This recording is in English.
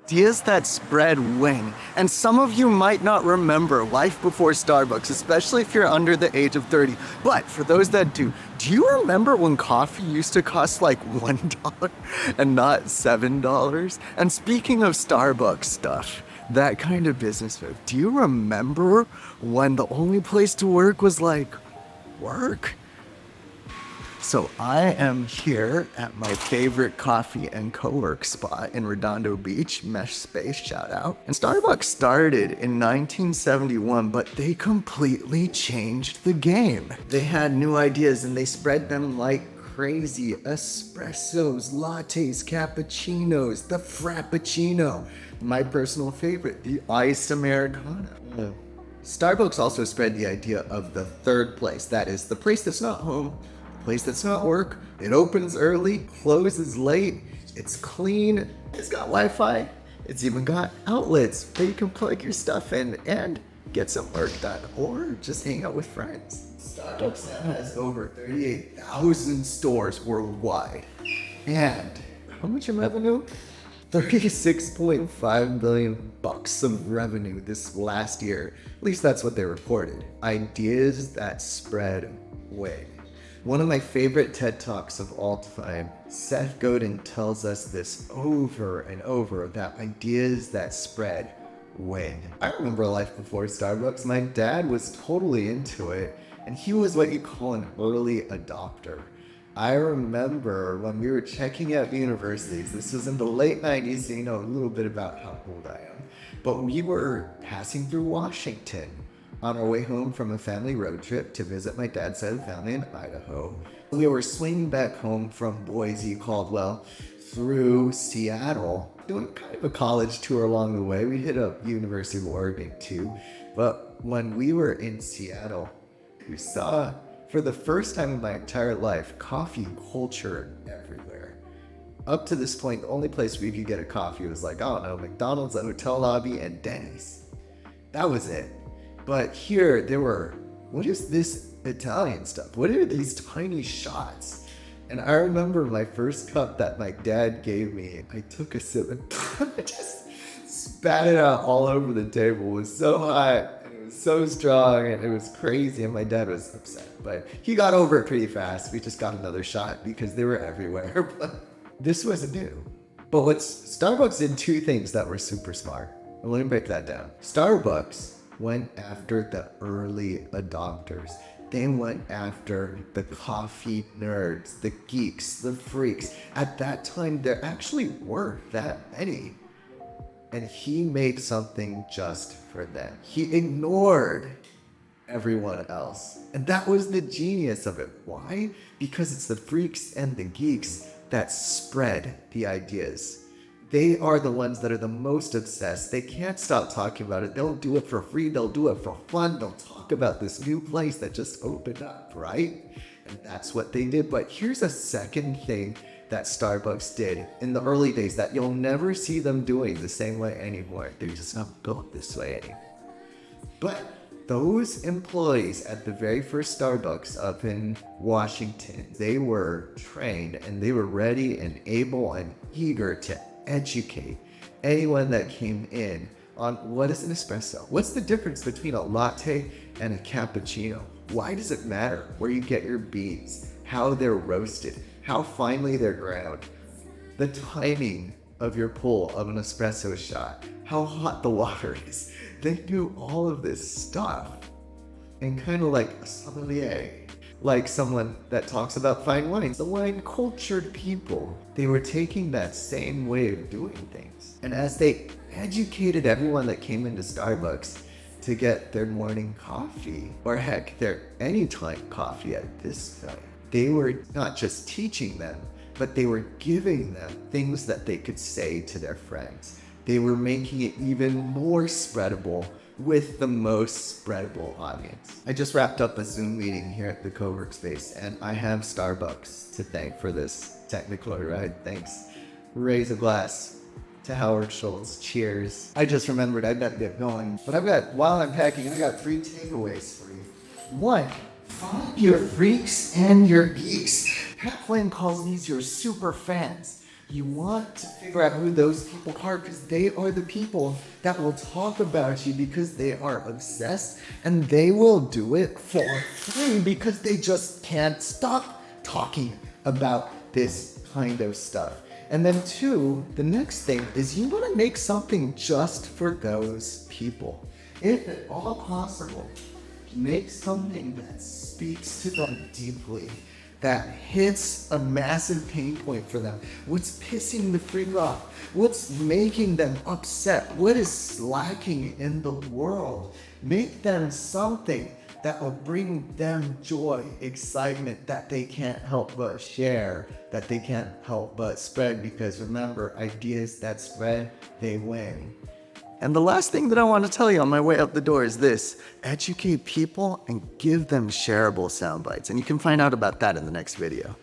Ideas that spread win. And some of you might not remember life before Starbucks, especially if you're under the age of 30. But for those that do you remember when coffee used to cost like $1 and not $7? And speaking of Starbucks stuff, that kind of business move, do you remember when the only place to work was like work? So I am here at my favorite coffee and co-work spot in Redondo Beach, Mesh Space, shout out. And Starbucks started in 1971, but they completely changed the game. They had new ideas and they spread them like crazy. Espressos, lattes, cappuccinos, the frappuccino. My personal favorite, the iced Americano. Starbucks also spread the idea of the third place. That is the place that's not home, place that's not work. It opens early, closes late, it's clean, it's got Wi-Fi, it's even got outlets where you can plug your stuff in and get some work done or just hang out with friends. Starbucks now has over 38,000 stores worldwide. And how much in revenue? $36.5 billion of revenue this last year. At least that's what they reported. Ideas that spread win. One of my favorite TED Talks of all time, Seth Godin tells us this over and over, that ideas that spread win. I remember life before Starbucks. My dad was totally into it, and he was what you call an early adopter. I remember when we were checking out universities, this was in the late 90s, so you know a little bit about how old I am, but we were passing through Washington on our way home from a family road trip to visit my dad's side of the family in Idaho. We were swinging back home from Boise, Caldwell, through Seattle, doing kind of a college tour along the way. We hit up University of Oregon too, but when we were in Seattle, we saw, for the first time in my entire life, coffee culture everywhere. Up to this point, the only place we could get a coffee was like, I don't know, McDonald's, a hotel lobby, and Denny's. That was it. But here, there were, what is this Italian stuff? What are these tiny shots? And I remember my first cup that my dad gave me, I took a sip and I just spat it out all over the table. It was so hot. So strong, and it was crazy, and my dad was upset, but he got over it pretty fast. We just got another shot because they were everywhere. But this was new. But Starbucks did two things that were super smart. And let me break that down. Starbucks went after the early adopters. They went after the coffee nerds, the geeks, the freaks. At that time, there actually weren't that many. And he made something just for them. He ignored everyone else. And that was the genius of it. Why? Because it's the freaks and the geeks that spread the ideas. They are the ones that are the most obsessed. They can't stop talking about it. They'll do it for free. They'll do it for fun. They'll talk about this new place that just opened up, right? And that's what they did. But here's a second thing that Starbucks did in the early days that you'll never see them doing the same way anymore. They're just not built this way anymore. But those employees at the very first Starbucks up in Washington, they were trained and they were ready and able and eager to educate anyone that came in on what is an espresso. What's the difference between a latte and a cappuccino? Why does it matter where you get your beans, how they're roasted, how finely they're ground, the timing of your pull of an espresso shot, how hot the water is. They do all of this stuff. And kind of like a sommelier, like someone that talks about fine wines, the wine cultured people, they were taking that same way of doing things. And as they educated everyone that came into Starbucks to get their morning coffee, or heck, their anytime coffee at this point, they were not just teaching them, but they were giving them things that they could say to their friends. They were making it even more spreadable with the most spreadable audience. I just wrapped up a Zoom meeting here at the co-work space, and I have Starbucks to thank for this technical ride. Thanks. Raise a glass to Howard Schultz. Cheers. I just remembered I've got to get going, but while I'm packing, I've got 3 takeaways for you. 1. Find your freaks and your geeks. Pat Flynn calls these your super fans. You want to figure out who those people are because they are the people that will talk about you because they are obsessed, and they will do it for free because they just can't stop talking about this kind of stuff. And then two, the next thing is you want to make something just for those people. If at all possible, make something that speaks to them deeply, that hits a massive pain point for them. What's pissing the freak off? What's making them upset? What is lacking in the world? Make them something that will bring them joy, excitement that they can't help but share, that they can't help but spread, because remember, ideas that spread, they win. And the last thing that I want to tell you on my way out the door is this: educate people and give them shareable sound bites. And you can find out about that in the next video.